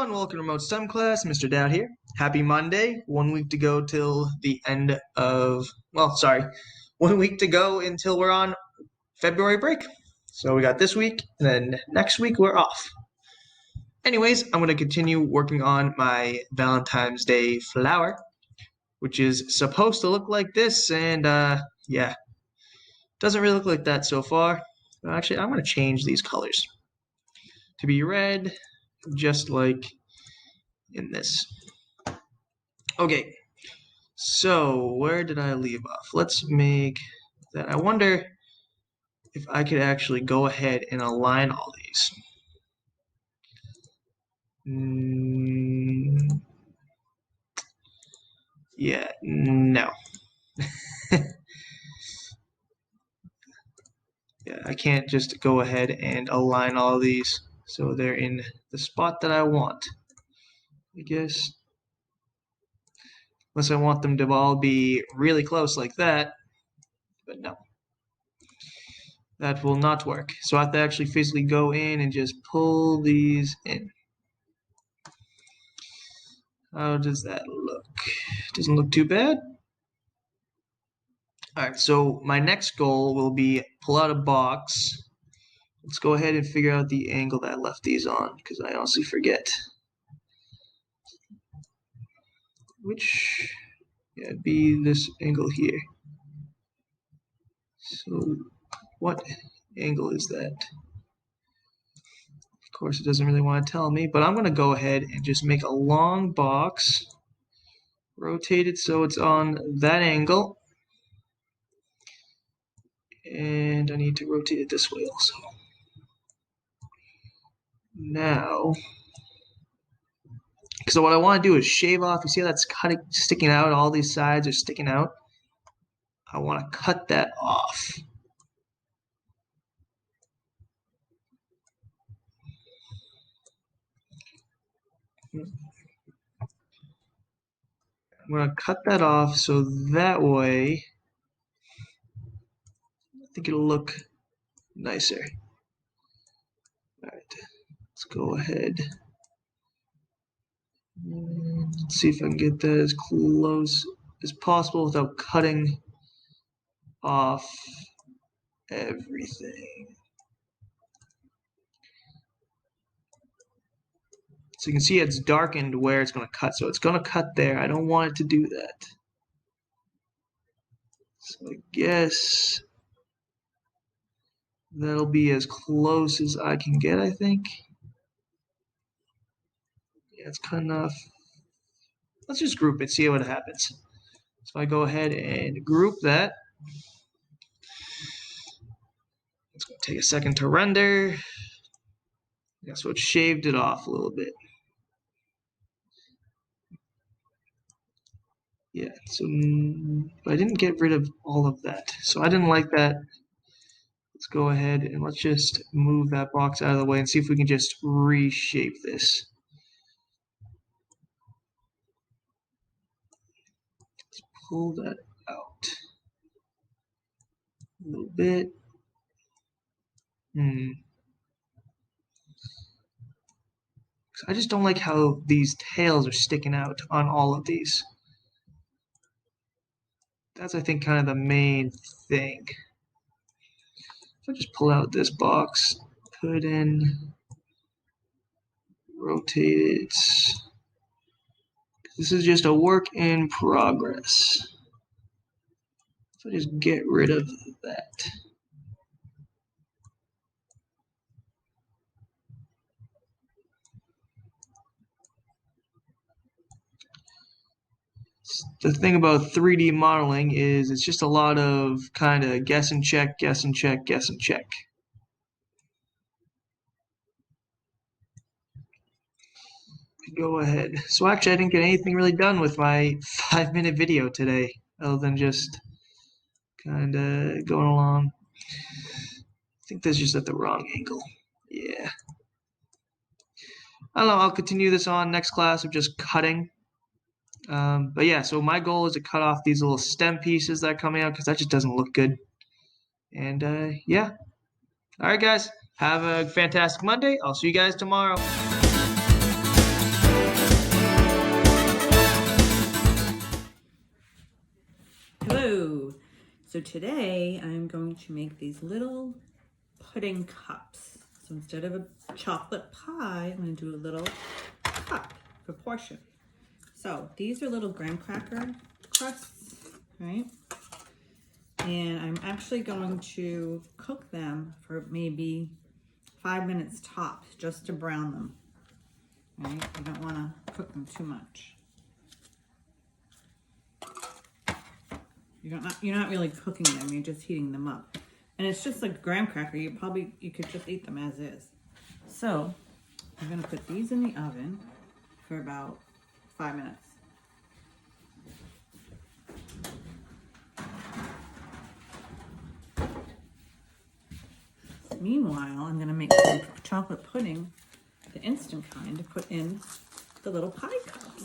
everyone, welcome to Remote STEM class. Mr. Dowd here. Happy Monday. 1 week to go till the end of, 1 week to go until we're on February break. So we got this week, and then next week we're off. Anyways, I'm going to continue working on my Valentine's Day flower, which is supposed to look like this, and yeah, doesn't really look like that so far. Actually, I'm going to change these colors to be red, just like in this. Okay, so where did I leave off? Let's make that. I wonder if I could actually go ahead and align all these. Yeah, no. Yeah, I can't just go ahead and align all these so they're in the spot that I want, I guess. Unless I want them to all be really close like that, but no. That will not work. So I have to actually physically go in and just pull these in. How does that look? Doesn't look too bad. Alright, so my next goal will be pull out a box. Let's go ahead and figure out the angle that I left these on, because I honestly forget. Which, yeah, it'd be this angle here. So what angle is that? Of course, it doesn't really want to tell me, but I'm going to go ahead and just make a long box, rotate it so it's on that angle, and I need to rotate it this way also. Now, so what I want to do is shave off. You see how that's sticking out? All these sides are sticking out. I want to cut that off. I'm going to cut that off so that way I think it'll look nicer. Alright, let's go ahead. Let's see if I can get that as close as possible without cutting off everything. So you can see it's darkened where it's going to cut. So it's going to cut there. I don't want it to do that. So I guess that'll be as close as I can get, I think. Yeah, it's cut enough. Let's just group it, see what happens. So I go ahead and group that. It's going to take a second to render. Yeah, so it shaved it off a little bit. Yeah, so I didn't get rid of all of that. So I didn't like that. Let's go ahead and let's just move that box out of the way and see if we can just reshape this. Let's pull that out a little bit. I just don't like how these tails are sticking out on all of these. That's, I think, kind of the main thing. If I just pull out this box, put in, rotate it. This is just a work in progress. So I just get rid of that. The thing about 3D modeling is it's just a lot of kind of guess and check, guess and check, guess and check. Go ahead. So actually I didn't get anything really done with my 5-minute video today, other than just kind of going along. I think that's just at the wrong angle. Yeah. I don't know, I'll continue this on next class of just cutting. But yeah, so my goal is to cut off these little stem pieces that are coming out because that just doesn't look good. And yeah. All right, guys. Have a fantastic Monday. I'll see you guys tomorrow. So today I'm going to make these little pudding cups. So instead of a chocolate pie, I'm going to do a little cup proportion. So these are little graham cracker crusts, right? And I'm actually going to cook them for maybe 5 minutes tops, just to brown them, right? You don't want to cook them too much. You're not really cooking them, you're just heating them up. And it's just like graham cracker, you could just eat them as is. So I'm gonna put these in the oven for about 5 minutes. Meanwhile, I'm gonna make some chocolate pudding, the instant kind, to put in the little pie cups.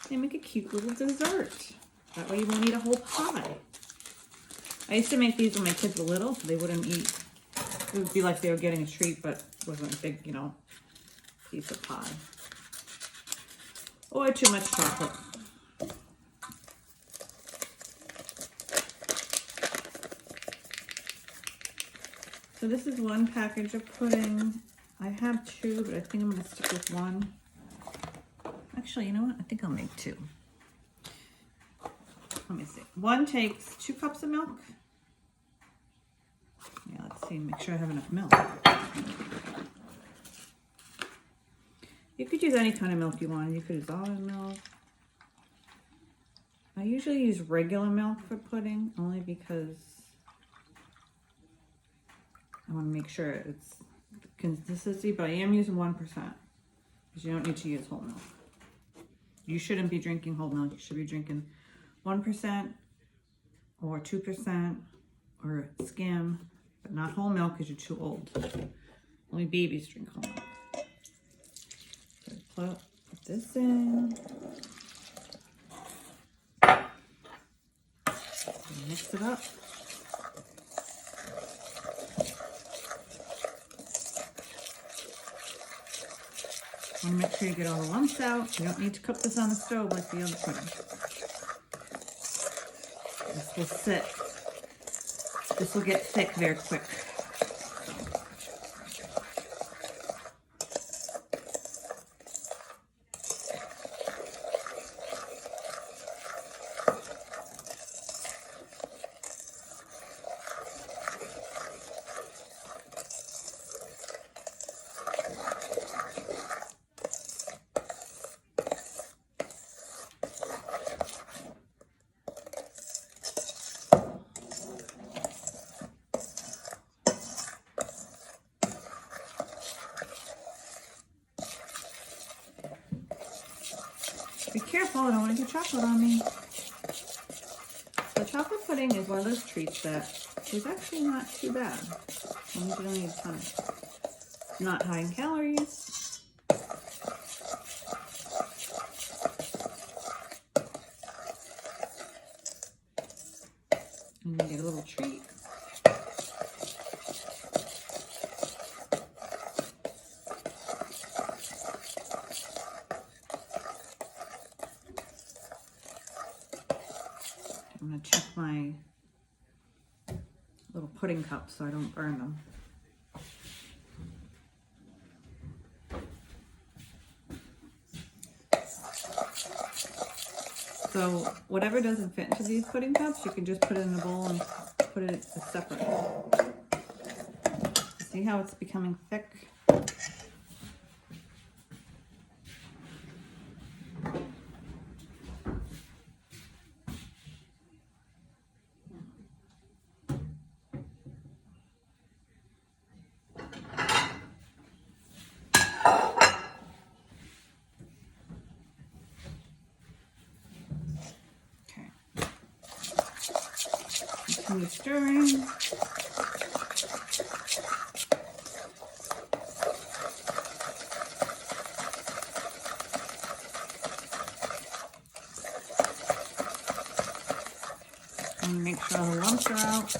They make a cute little dessert. That way you won't eat a whole pie. I used to make these when my kids were little, so they wouldn't eat. It would be like they were getting a treat, but wasn't a big, piece of pie. Or too much chocolate. So this is one package of pudding. I have two, but I think I'm gonna stick with one. Actually, you know what? I think I'll make two. Let me see. One takes 2 cups of milk. Yeah, let's see, make sure I have enough milk. You could use any kind of milk you want. You could use almond milk. I usually use regular milk for pudding, only because I want to make sure it's consistency, but I am using 1%, because you don't need to use whole milk. You shouldn't be drinking whole milk. You should be drinking 1% or 2% or skim, but not whole milk because you're too old. Only babies drink whole milk. So put this in. Mix it up. And make sure you get all the lumps out. You don't need to cook this on the stove like the other pudding. This will sit. This will get thick very quick. Be careful, I don't want to get chocolate on me. The chocolate pudding is one of those treats that is actually not too bad. You don't need a ton. It's not high in calories. And you get a little treat. I'm going to check my little pudding cups so I don't burn them. So whatever doesn't fit into these pudding cups, you can just put it in a bowl and put it separate. See how it's becoming thick? Continue stirring. And make sure all the lumps are out.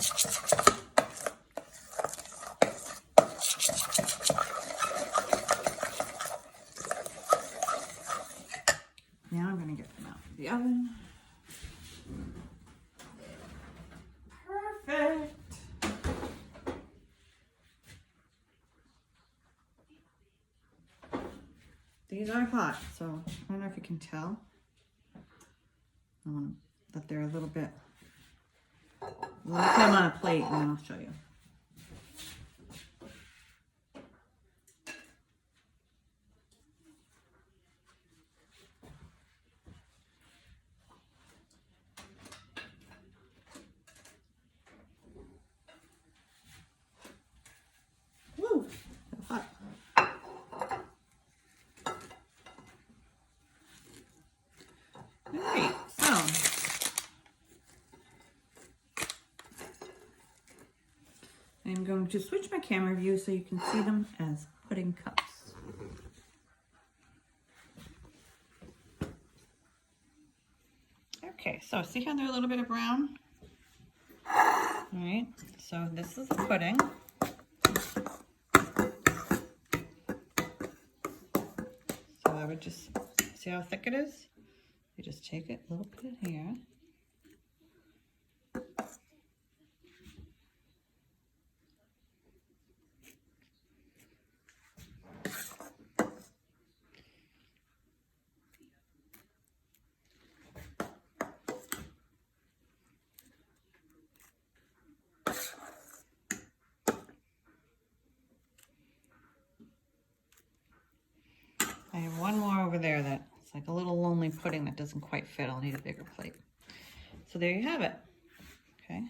Now I'm going to get them out of the oven. these are hot, so I don't know if you can tell. But they're a little bit. Let me put them on a plate and then I'll show you. Woo! Hot. All right, so I'm going to switch my camera view so you can see them as pudding cups. Okay, so see how they're a little bit of brown? All right, so this is the pudding. So I would just, see how thick it is? You just take it a little bit here. I have one more over there that's like a little lonely pudding that doesn't quite fit. I'll need a bigger plate. So there you have it. Okay.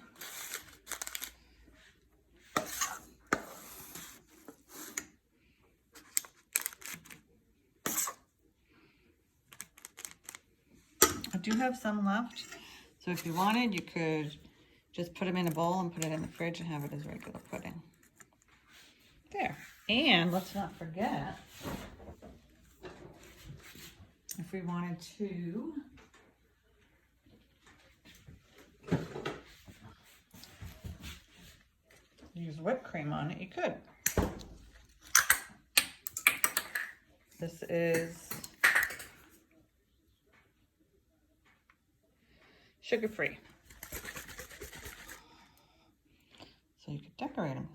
I do have some left. So if you wanted, you could just put them in a bowl and put it in the fridge and have it as regular pudding. There. And let's not forget, if we wanted to use whipped cream on it, you could. This is sugar-free. So you could decorate them.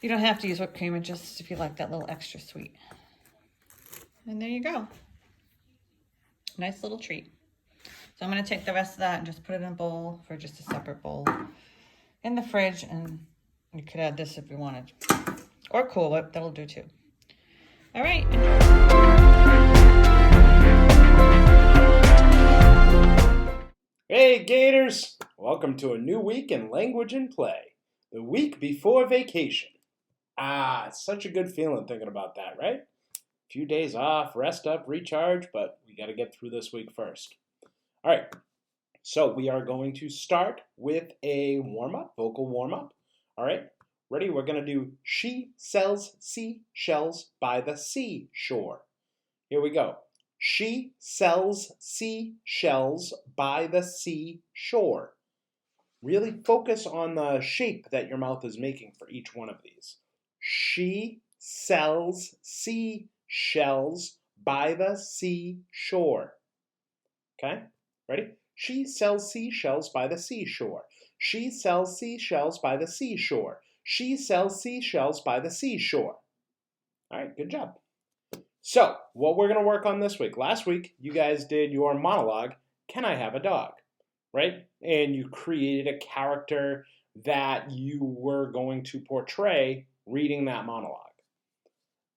You don't have to use whipped cream, it's just if you like that little extra sweet. And there you go. Nice little treat. So I'm going to take the rest of that and just put it in a bowl for just a separate bowl in the fridge, and you could add this if you wanted. Or Cool Whip, that'll do too. All right, enjoy. Hey Gators! Welcome to a new week in Language and Play. The week before vacation. It's such a good feeling thinking about that, right? A few days off, rest up, recharge, but we got to get through this week first. All right, so we are going to start with a warm-up, vocal warm-up. All right, ready? We're going to do She Sells Seashells by the Seashore. Here we go. She sells seashells by the seashore. Really focus on the shape that your mouth is making for each one of these. She sells seashells by the seashore. Okay, ready? She sells seashells by the seashore. She sells seashells by the seashore. She sells seashells by the seashore. All right, good job. So, what we're going to work on this week. Last week, you guys did your monologue, Can I Have a Dog? Right? And you created a character that you were going to portray reading that monologue.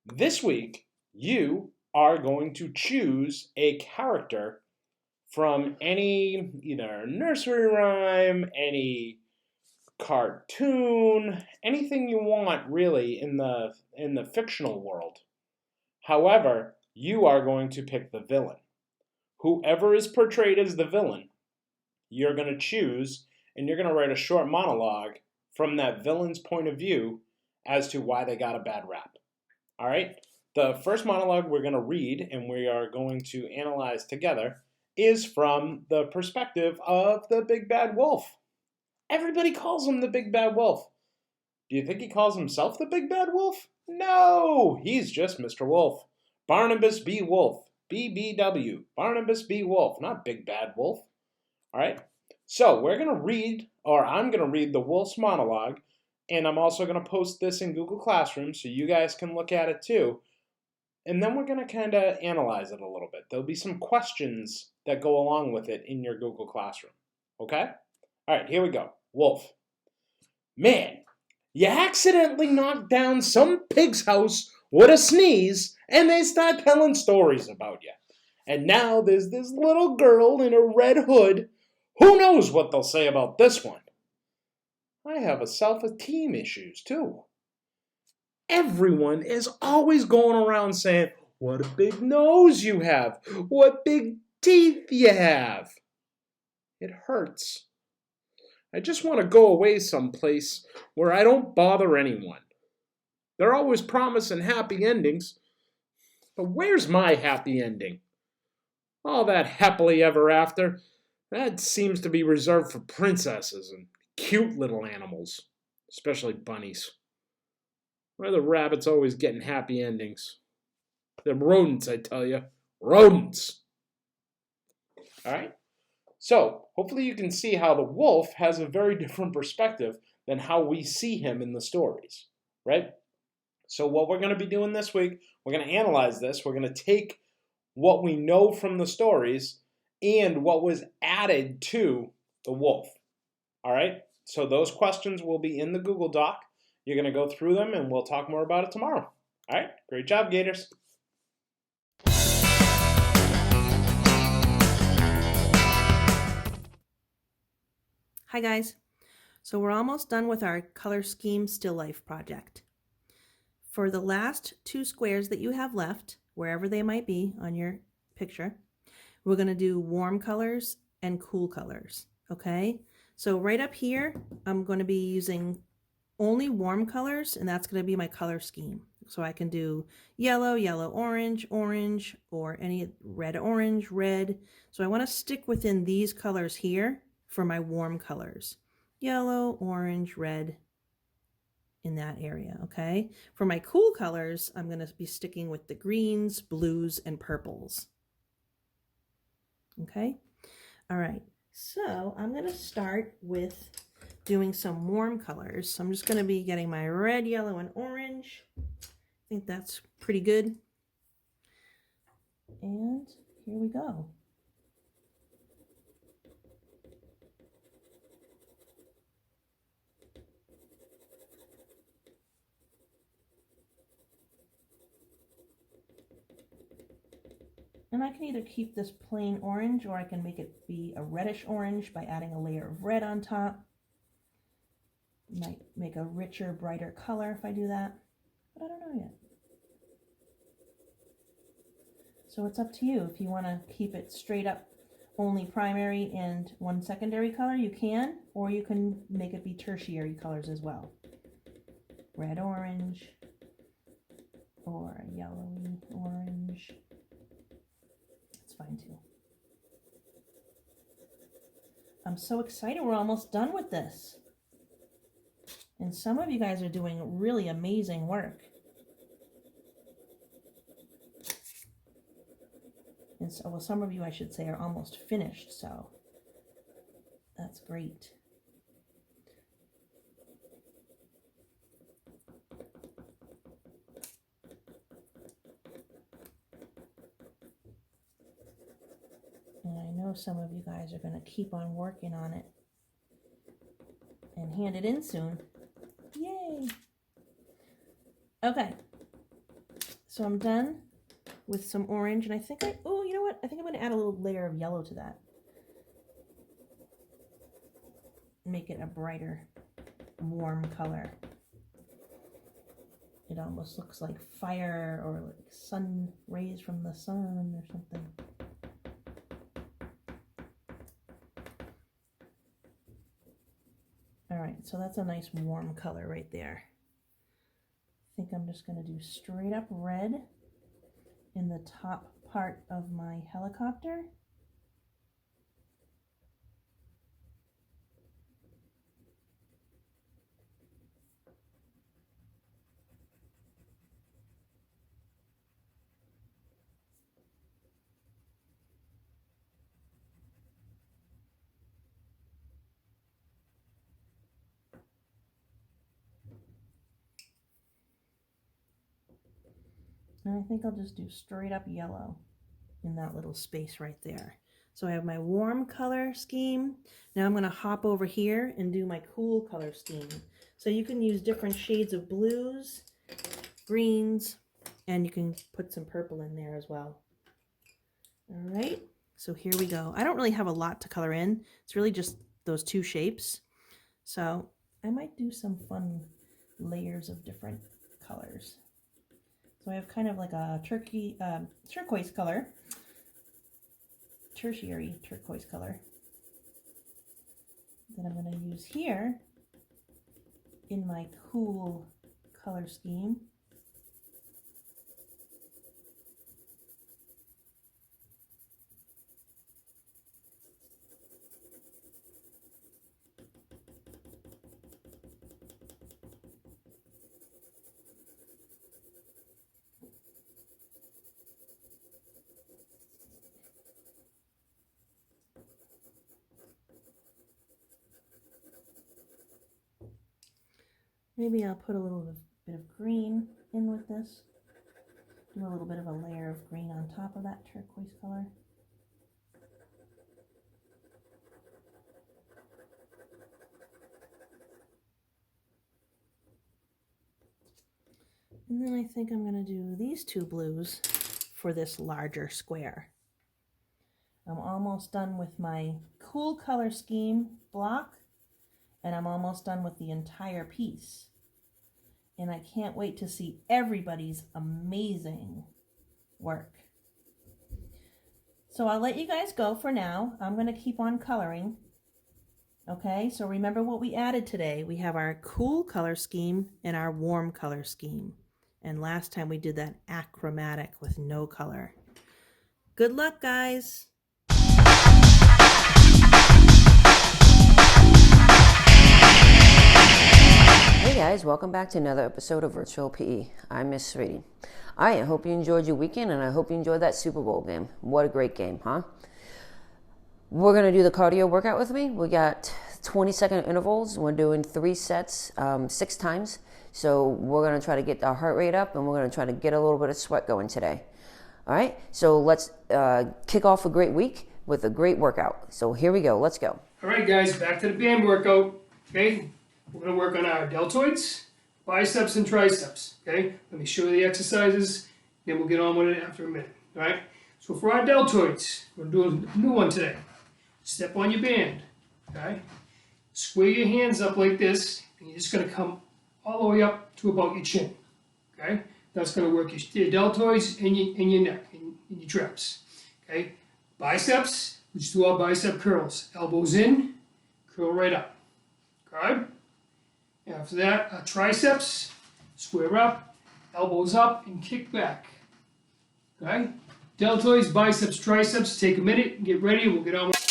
This week, you are going to choose a character from any either nursery rhyme, any cartoon, anything you want really in the fictional world. However, you are going to pick the villain. Whoever is portrayed as the villain, you're going to choose, and you're going to write a short monologue from that villain's point of view as to why they got a bad rap. All right? The first monologue we're going to read and we are going to analyze together is from the perspective of the big bad wolf. Everybody calls him the big bad wolf. Do you think he calls himself the big bad wolf? No, he's just Mr. Wolf. Barnabas B. Wolf. BBW. Barnabas B. Wolf, not Big Bad Wolf. All right? So we're going to read, or I'm going to read the Wolf's monologue, and I'm also going to post this in Google Classroom so you guys can look at it too. And then we're going to kind of analyze it a little bit. There'll be some questions that go along with it in your Google Classroom. Okay? All right, here we go. Wolf. Man, you accidentally knocked down some pig's house with a sneeze, and they start telling stories about you. And now there's this little girl in a red hood. Who knows what they'll say about this one? I have a self-esteem issues, too. Everyone is always going around saying, what a big nose you have. What big teeth you have. It hurts. I just want to go away someplace where I don't bother anyone. They're always promising happy endings. But where's my happy ending? All that happily ever after, that seems to be reserved for princesses and cute little animals, especially bunnies. Where are the rabbits always getting happy endings? They're rodents, I tell you. Rodents! All right? So, hopefully you can see how the wolf has a very different perspective than how we see him in the stories, right? So what we're going to be doing this week, we're going to analyze this. We're going to take what we know from the stories and what was added to the wolf, all right? So those questions will be in the Google Doc. You're going to go through them, and we'll talk more about it tomorrow. All right? Great job, Gators. Hi guys. So we're almost done with our color scheme still life project. For the last 2 squares that you have left, wherever they might be on your picture, we're going to do warm colors and cool colors, okay? So right up here, I'm going to be using only warm colors, and that's going to be my color scheme. So I can do yellow, yellow, orange, orange, or any red, orange, red. So I want to stick within these colors here for my warm colors. Yellow, orange, red, in that area, okay? For my cool colors, I'm going to be sticking with the greens, blues, and purples. Okay? All right. So I'm going to start with doing some warm colors. So I'm just going to be getting my red, yellow, and orange. I think that's pretty good. And here we go. And I can either keep this plain orange, or I can make it be a reddish orange by adding a layer of red on top. Might make a richer, brighter color if I do that, but I don't know yet. So it's up to you. If you want to keep it straight up only primary and 1 secondary color, you can, or you can make it be tertiary colors as well. Red, orange, or yellowy orange. Fine too. I'm so excited. We're almost done with this. And some of you guys are doing really amazing work. And so, well, some of you, I should say, are almost finished. So that's great. And I know some of you guys are going to keep on working on it and hand it in soon. Yay! Okay. So I'm done with some orange, and I think oh, you know what? I think I'm going to add a little layer of yellow to that. Make it a brighter, warm color. It almost looks like fire or like sun rays from the sun or something. All right, so that's a nice warm color right there. I think I'm just going to do straight up red in the top part of my helicopter. And I think I'll just do straight up yellow in that little space right there. So I have my warm color scheme. Now I'm going to hop over here and do my cool color scheme. So you can use different shades of blues, greens, and you can put some purple in there as well. All right, so here we go. I don't really have a lot to color in. It's really just those two shapes. So I might do some fun layers of different colors. So I have kind of like a turquoise color, tertiary turquoise color that I'm going to use here in my cool color scheme. Maybe I'll put a little bit of green in with this. Do a little bit of a layer of green on top of that turquoise color. And then I think I'm going to do these two blues for this larger square. I'm almost done with my cool color scheme block, and I'm almost done with the entire piece. And I can't wait to see everybody's amazing work. So I'll let you guys go for now. I'm going to keep on coloring. Okay, so remember what we added today. We have our cool color scheme and our warm color scheme. And last time we did that achromatic with no color. Good luck, guys. Hey guys, welcome back to another episode of Virtual PE. I'm Miss Sweetie. I hope you enjoyed your weekend, and I hope you enjoyed that Super Bowl game. What a great game, huh? We're going to do the cardio workout with me. We got 20-second intervals. We're doing 3 sets, 6 times. So we're going to try to get our heart rate up, and we're going to try to get a little bit of sweat going today. All right, so let's kick off a great week with a great workout. So here we go. Let's go. All right, guys, back to the band workout. Okay, we're going to work on our deltoids, biceps, and triceps. Okay, let me show you the exercises, then we'll get on with it after a minute. All right, so for our deltoids, we're doing a new one today. Step on your band. Okay, square your hands up like this, and you're just going to come all the way up to about your chin. Okay, that's going to work your deltoids and your neck and your traps. Okay, biceps, we just do our bicep curls. Elbows in, curl right up. Okay. After that, triceps, square up, elbows up, and kick back. Okay? Deltoids, biceps, triceps, take a minute and get ready. We'll get on with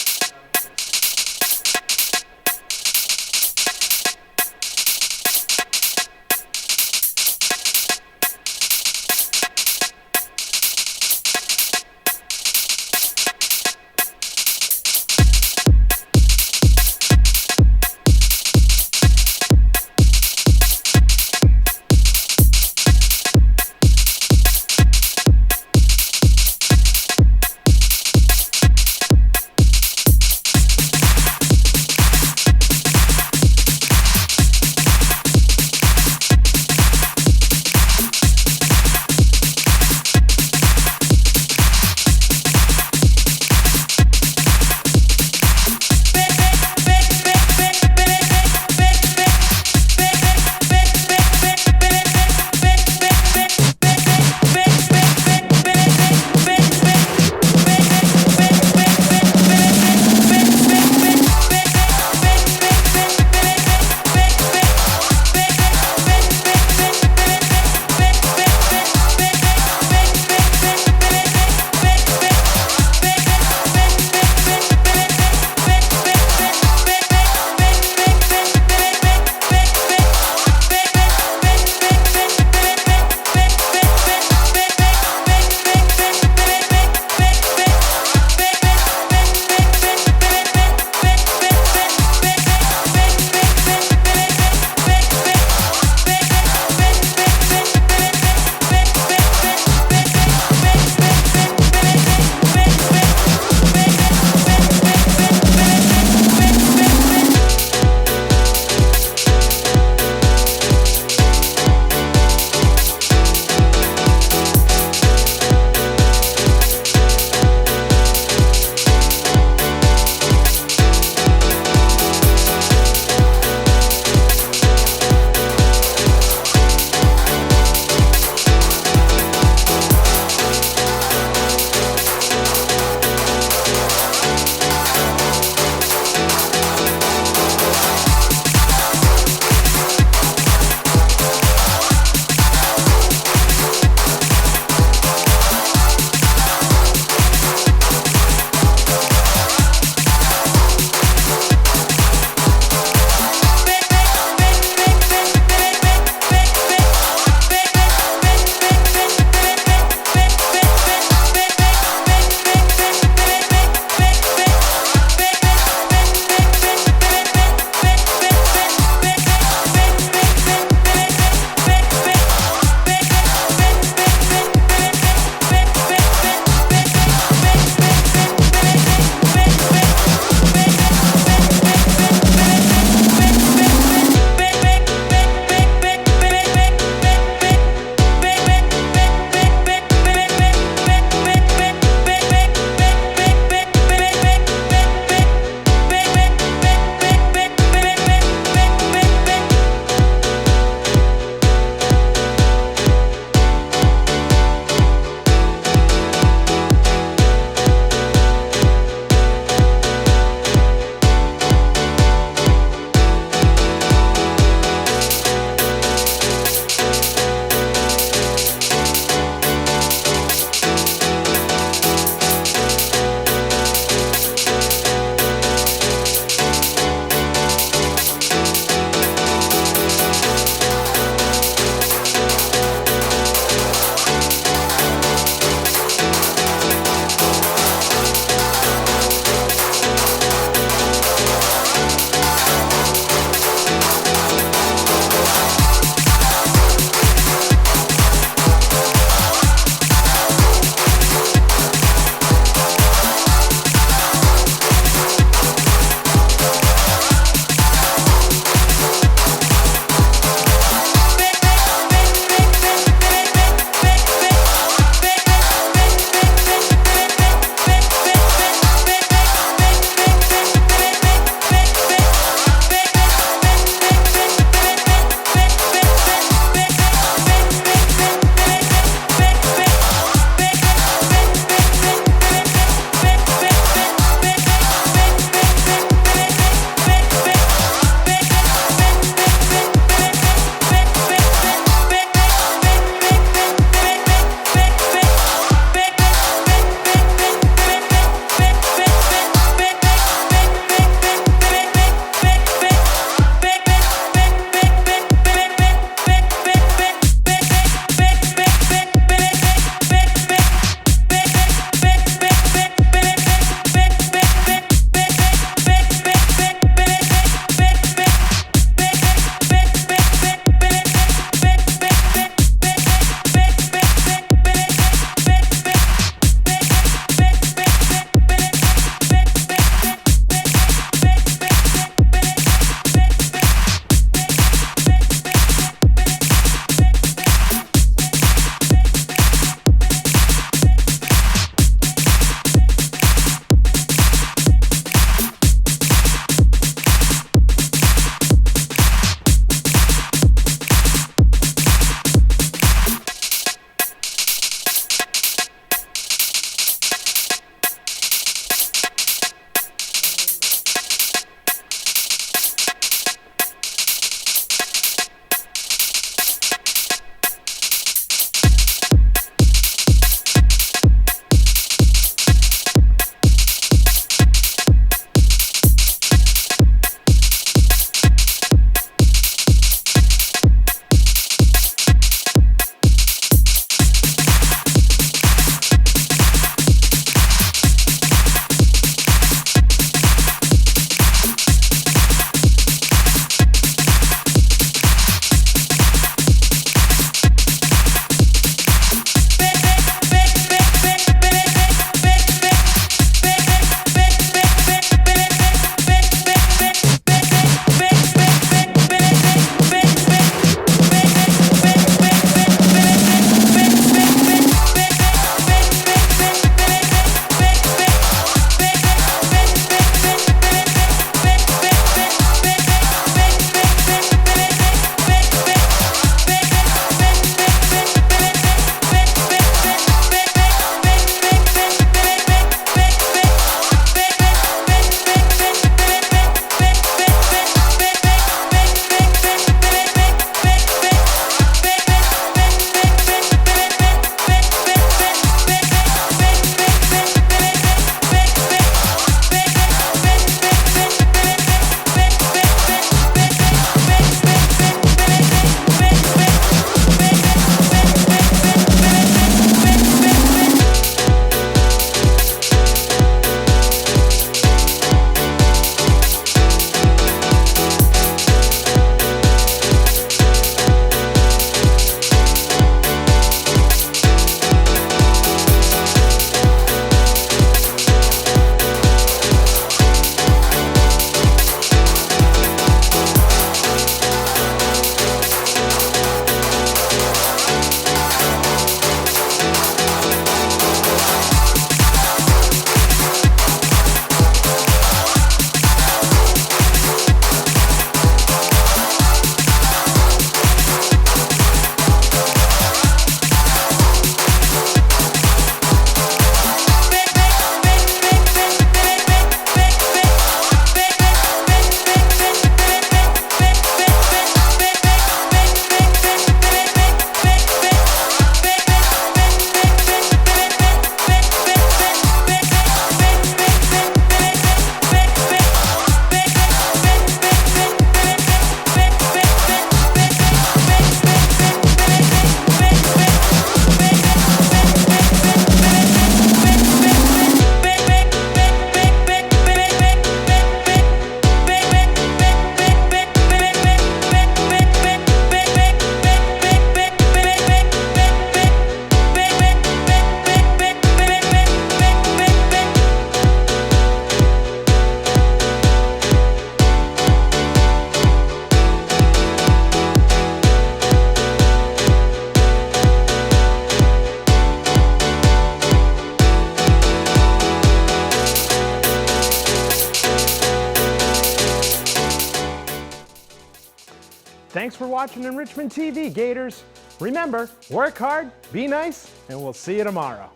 Thanks for watching Enrichment TV, Gators. Remember, work hard, be nice, and we'll see you tomorrow.